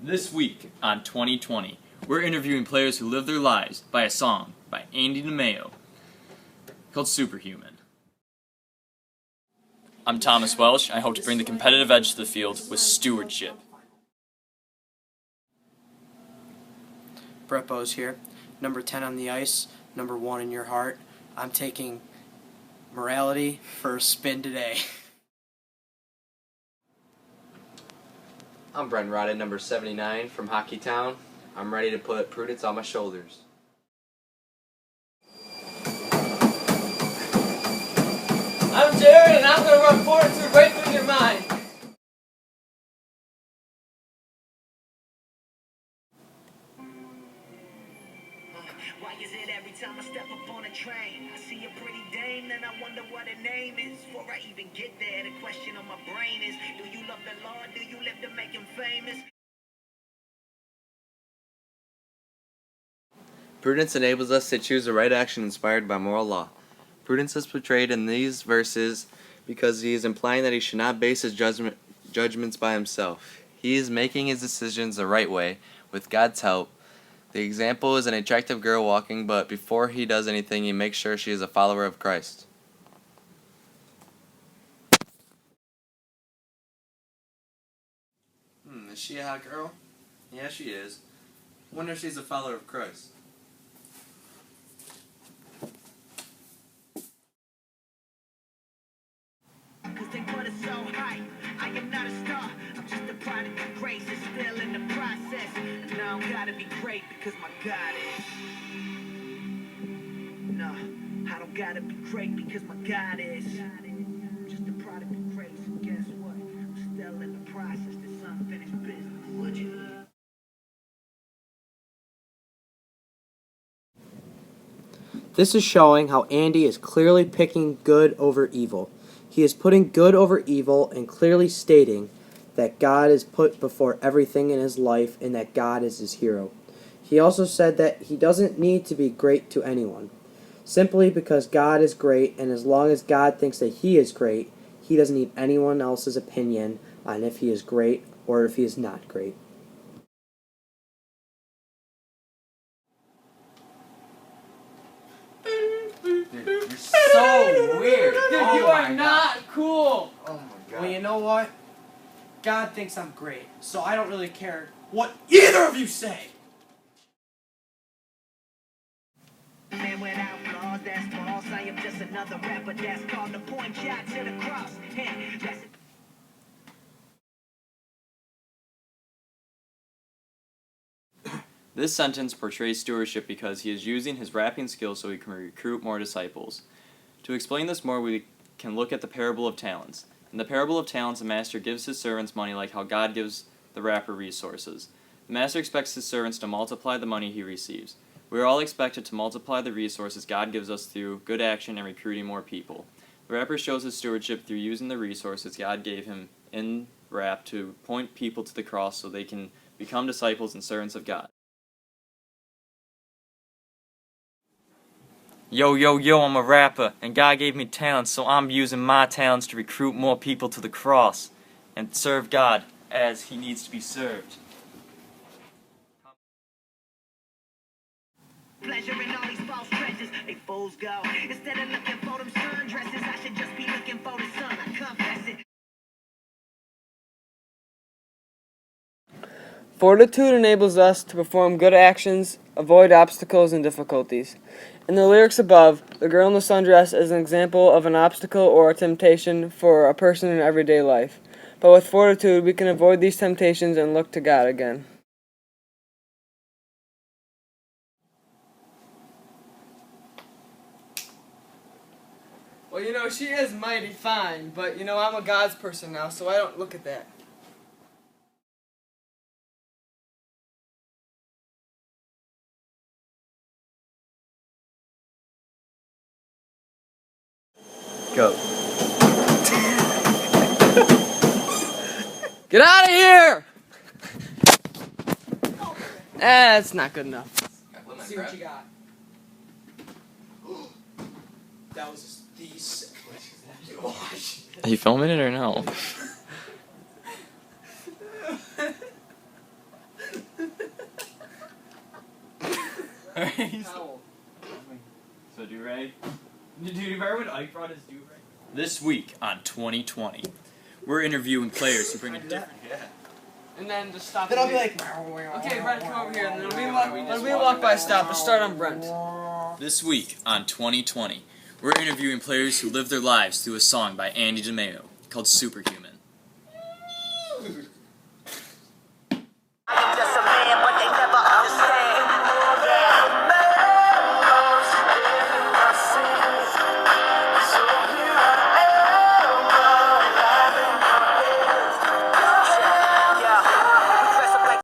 This week on 2020, we're interviewing players who live their lives by a song by Andy DeMeo called Superhuman. I'm Thomas Welsh. I hope to bring the competitive edge to the field with stewardship. Brett Bose here, number 10 on the ice, number 1 in your heart. I'm taking morality for a spin today. I'm Brent Rodden, number 79 from Hockeytown. I'm ready to put Prudence on my shoulders. I'm Jared, and I'm going to run forward right through your mind. Why is it every time I step up on a train, I see a pretty dame, then I wonder what her name is. Before I even get there, the question on my brain is, do you love the Lord? Do you live to make him famous? Prudence enables us to choose the right action inspired by moral law. Prudence is portrayed in these verses because he is implying that he should not base his judgments by himself. He is making his decisions the right way, with God's help. The example is an attractive girl walking, but before he does anything, he makes sure she is a follower of Christ. Is she a hot girl? Yeah, she is. Wonder if she's a follower of Christ. Cause they put it so high. I am not a star. I'm just a product of grace. It's still in the process. And I don't gotta be great because my God is. No, I don't gotta be great because my God is. I'm just a product of grace. And guess what? I'm still in the process. This unfinished business. Would you? This is showing how Andy is clearly picking good over evil. He is putting good over evil and clearly stating that God is put before everything in his life and that God is his hero. He also said that he doesn't need to be great to anyone, simply because God is great, and as long as God thinks that he is great, he doesn't need anyone else's opinion on if he is great or if he is not great. You're so weird. Dude, you are not cool. Oh my god. Well, you know what? God thinks I'm great, so I don't really care what either of you say. Man without flaws, that's false. I am just another rapper that's called to point shot to the cross. Hey, that's This sentence portrays stewardship because he is using his rapping skills so he can recruit more disciples. To explain this more, we can look at the parable of talents. In the parable of talents, the master gives his servants money like how God gives the rapper resources. The master expects his servants to multiply the money he receives. We are all expected to multiply the resources God gives us through good action and recruiting more people. The rapper shows his stewardship through using the resources God gave him in rap to point people to the cross so they can become disciples and servants of God. Yo, yo, yo, I'm a rapper, and God gave me talents, so I'm using my talents to recruit more people to the cross and serve God as he needs to be served. pleasure in all these false treasures. They fools go. Instead of looking for them sundresses, I should just be looking for the sun. I confess it. Fortitude enables us to perform good actions, avoid obstacles and difficulties. In the lyrics above, the girl in the sundress is an example of an obstacle or a temptation for a person in everyday life. But with fortitude, we can avoid these temptations and look to God again. Well, you know, she is mighty fine, but, you know, I'm a God's person now, so I don't look at that. Go. Get out of here! That's not good enough. Let's see what you got. That was the sick. Are you filming it or no? Alright. So do you ready? Did you remember when Ike brought his do-rag? This week on 2020, we're interviewing players who bring a different. And then just stop. Then I'll be like, okay, Brent, come over here. And then when we walk by stop, we'll start on Brent. This week on 2020, we're interviewing players who live their lives through a song by Andy DeMeo called Superhuman.